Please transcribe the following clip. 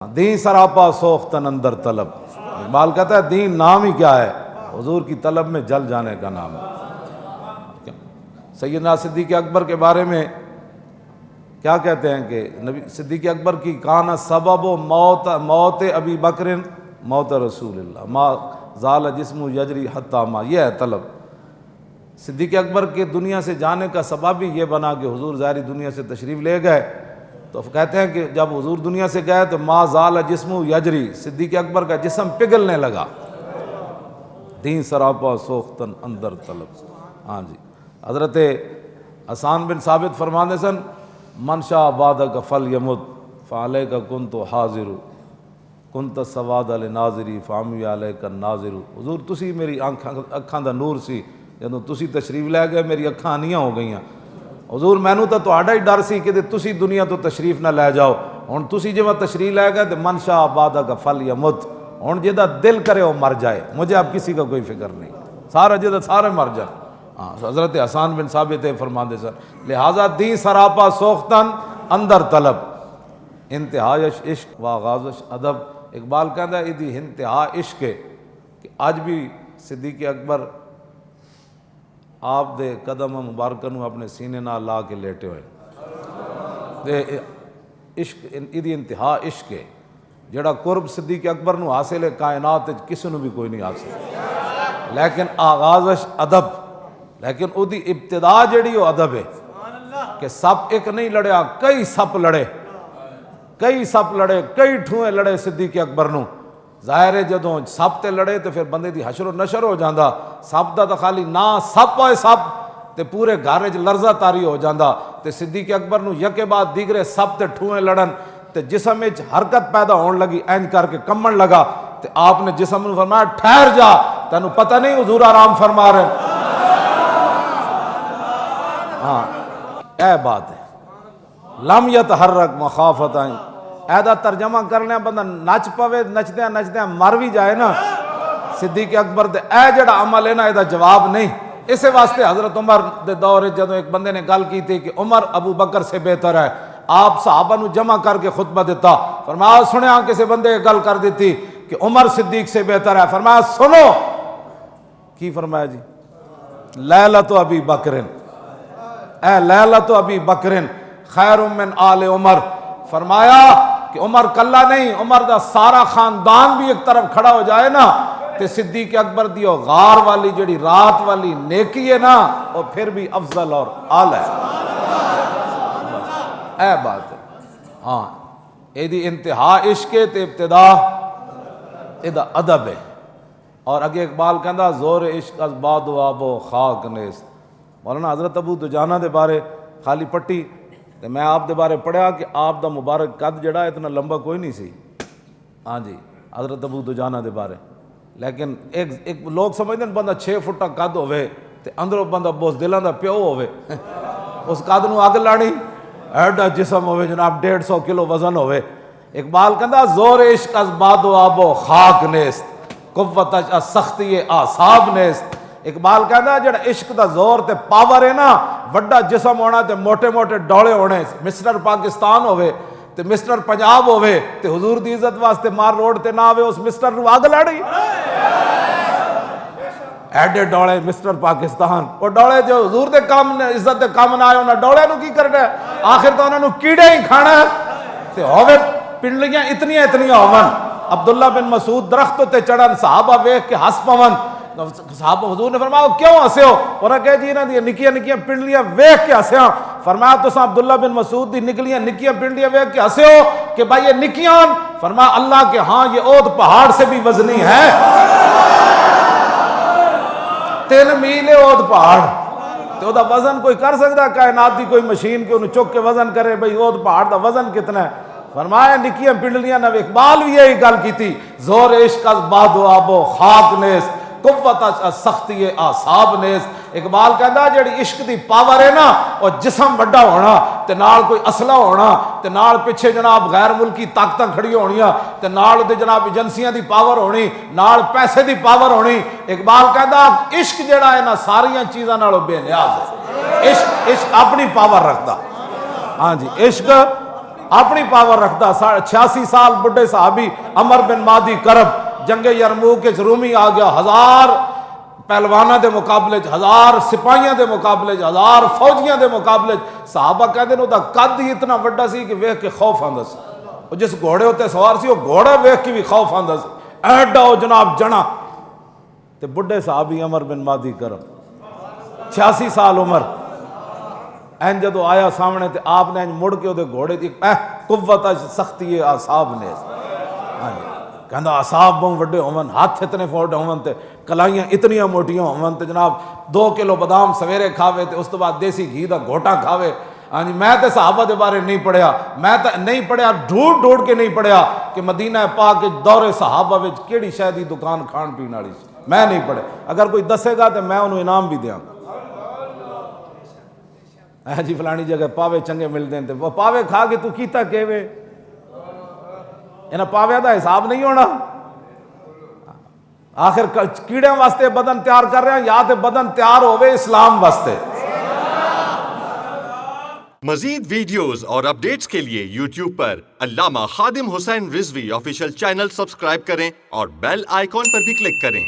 دین سراپا سوختن اندر طلب، اقبال کہتا ہے دین نام ہی کیا ہے؟ حضور کی طلب میں جل جانے کا نام ہے۔ سیدنا صدیق اکبر کے بارے میں کیا کہتے ہیں کہ نبی صدیق اکبر کی کانا سبب موت ابی بکر موت رسول اللہ ما زال جسم یجری حتی ما، یہ ہے طلب۔ صدیق اکبر کے دنیا سے جانے کا سبب ہی یہ بنا کہ حضور ظاہری دنیا سے تشریف لے گئے، تو کہتے ہیں کہ جب حضور دنیا سے گئے تو ما زال جسم یجری، صدیق اکبر کا جسم پگھلنے لگا۔ دین سراپا سوختن اندر طلب۔ ہاں جی، حضرت حسان بن ثابت فرماتے سن من شاء بعدک فلیمت فعلیک کنت حاضر کنت سواد لناظری فعمی علیک الناظر۔ حضور تسی میری اکھاں دا نور سی، جدوں تسی تشریف لے گئے میری اکھاں انیاں ہو گئیاں۔ حضور مینوں تو تہاڈا ہی ڈر سی کہ تسی دنیا تو تشریف نہ لے جاؤ، ہن تسی جویں تشریف لے گئے تے من شاء بعدک فلیمت، ہن جہاں دل کرے وہ مر جائے، مجھے اب کسی کا کوئی فکر نہیں، سارا جہاں سارے مر جائے۔ ہاں، حضرت حسان بن ثابت فرماتے سن لہذا دین سراپا سوختن اندر طلب، انتہائش عشق و آغازش ادب۔ اقبال کہتا ہے یہ انتہا عشق ہے کہ اج بھی صدیق اکبر آپ دے قدم مبارکہ نو اپنے سینے نال لا کے لیٹے ہوئے۔ عشق یہ انتہا عشق ہے، جڑا قرب صدیق اکبر نو حاصل ہے کائنات کسی نو بھی کوئی نہیں حاصل، لیکن آغازش ادب، لیکن او دی ابتدا جڑی وہ ادب ہے کہ سپ ایک نہیں لڑیا، کئی سپ لڑے، کئی سپ لڑے، کئی ٹھوئے لڑے صدیق اکبر نو۔ ظاہر ہے جدوں سپ تے لڑے تو پھر بندے دی حشر و نشر ہو جاندا، سپ دا تو خالی نا سپ ہوئے سپ تے پورے گھر وچ لرزہ تاری ہو جاندا، تے صدیق اکبر نو یکے بعد دیگرے سپ تے ٹھوئے لڑن تے جسم وچ حرکت پیدا ہون لگی، اینج کر کے کمن لگا، تے آپ نے جسم نو فرمایا ٹھہر جا، تینوں پتہ نہیں حضور آرام فرما رہے ہیں۔ ہاں اے بات ہے لم یتحرک مخافتا، ایدا ترجمہ کرنے بندہ نچ پوے، نچدیاں نچدیاں مر بھی جائے نا، صدیق اکبر دے اے جڑا عمل ہے نا ایدا جواب نہیں۔ اس واسطے حضرت عمر دے دور جدوں ایک بندے نے گل کی تھی کہ عمر ابو بکر سے بہتر ہے، آپ صحابہ نو جمع کر کے خطبہ دیتا، فرمایا سنیا کسی بندے گل کر دیتی کہ عمر صدیق سے بہتر ہے، فرمایا سنو، کی فرمایا جی؟ لیلۃ ابی بکر، اے لیلۃ ابی بکر خیر من آل عمر، فرمایا کہ عمر کلا نہیں، عمر دا سارا خاندان بھی ایک طرف کھڑا ہو جائے نا تے صدیق اکبر دی غار والی جڑی رات والی نیکی ہے نا وہ پھر بھی افضل اور اعلی ہے۔ اے بات ہے، ہاں اے دی انتہا عشق تے ابتدا اے دا ادب ہے۔ اور اگے اقبال کہندا زور عشق از باد و آب و خاک نیست۔ مولانا حضرت ابو دجانہ دے بارے خالی پٹی تے میں آپ دے بارے پڑھیا کہ آپ دا مبارک قد جڑا اتنا لمبا کوئی نہیں سی، ہاں جی حضرت ابو دجانہ دے بارے، لیکن ایک لوگ سمجھتے ہیں بندہ 6 فٹا قد ہوئے تے اندروں بندہ بوزدلاں دا پیو ہوئے، اس قد نو اگ لاڑی، ایڈا جسم ہوئے جناب 150 کلو وزن ہوئے۔ اقبال کہندا زور عشق از باد و آب و خاک نیست قوتش از سختی اعصاب نیست۔ اقبال کہندا جڑا عشق دا زور تے پاور ہے نا، وڈا جسم ہونا تے موٹے موٹے ڈولے ہونے، مسٹر پاکستان ہوئے تے مسٹر پنجاب ہوئے تے حضور دی عزت واسطے مار روڈ تے نہ آوے اس مسٹر نو آگ لاڑی، ایڈے ڈولے مسٹر پاکستان، وہ ڈولے جو حضور دے کام نے عزت دے کام نہ آئے انہاں ڈولے نو کی کرنا ہے؟ آخر تو انہاں نو کیڑے ہی کھانا ہے تے ہوئے پنڈلیاں اتنیاں اتنیاں ہون۔ عبداللہ بن مسعود درختوں تے چڑھن، صحابہ ویکھ کے ہس پون، صحابہ حضور نے فرمایا کیوں ہسے ہو؟ انہوں نے کہا جی انہاں دی نکیاں نکیاں پنڈلیاں ویکھ کے ہسے ہاں۔ فرمایا تساں عبداللہ بن مسعود دی نکلیاں نکیاں پنڈلیاں ویکھ کے ہسے ہو کہ بھائی یہ نکیاں؟ فرمایا اللہ کے ہاں یہ اود پہاڑ سے بھی وزنی ہے، 3 میل اود پہاڑ، تو او دا وزن کوئی کر سکتا ہے؟ کائنات دی کوئی مشین کہ انہوں چک کے وزن کرے بھائی اود پہاڑ دا وزن کتنا ہے؟ فرمایا نکیاں پنڈلیاں نہ۔ اقبال بھی یہی گل کی تھی زور عشق از باد و آب و خاک نیست قوت از سختی اعصاب نیست۔ اقبال کہندا جڑی عشق دی پاور ہے نا وہ جسم بڑا ہونا تے نال کوئی اسلحہ ہونا تے نال پیچھے جناب غیر ملکی طاقتاں کھڑی ہونیاں تے نال دے جناب ایجنسیاں دی پاور ہونی، نال پیسے دی پاور ہونی۔ اقبال کہندا عشق جڑا ہے نا ساریاں چیزاں نالوں بے نیاز ہے، عشق اپنی پاور رکھدا۔ ہاں جی عشق اپنی پاور رکھتا. 86 سال بڈھے صحابی عمر بن مادی کرب جنگ یرموک کے رومی آ گیا, 1000 پہلوانہ دے مقابلے 1000 سپاہیاں دے مقابلے 1000 فوجیاں دے مقابلے. صحابہ کہتے ہیں وہ قد ہی اتنا وڈا سی کہ ویکھ کے خوف آندا سی. وہ جس گھوڑے ہوتے سوار سی وہ گھوڑا ویکھ کے بھی خوف آندا سی, ایڈا ہو جناب جنا. تے بڈھے صحابی عمر بن مادی کرب 86 سال عمر, این جدو آیا سامنے تے آپ نے مڑ کے وہ گھوڑے دی قوت سختی اعصاب نے کہندا اعصاب بہت وڈے ہون, ہاتھ اتنے فوٹ ہون تے کلائیاں اتنیاں موٹیاں ہون تے جناب 2 کلو بادام سویرے کھاوے تے اس تو بعد دیسی گھی دا گھوٹا کھاوے. ہاں جی, میں تے صحابہ دے بارے نہیں پڑھیا, میں تے نہیں پڑھیا, ڈھونڈ کے نہیں پڑھیا کہ مدینہ پاک کے دور صحابہ وچ کیڑی شے دی دکان کھان پین والی سی. میں نہیں پڑھے, اگر کوئی دسے گا تے میں انہوں انعام بھی دیاں. جی فلانی جگہ پاوے چنگے ملتے ہیں, وہ پاوے کھا کے تو کیتا کیوے, انہاں پاوے دا حساب نہیں ہونا. آخر کیڑے واسطے بدن تیار کر رہے ہیں یا تے بدن تیار ہوئے اسلام واسطے. مزید ویڈیوز اور اپڈیٹس کے لیے یوٹیوب پر علامہ Khadim Hussain Rizvi official channel subscribe کریں اور بیل آئیکن پر بھی کلک کریں.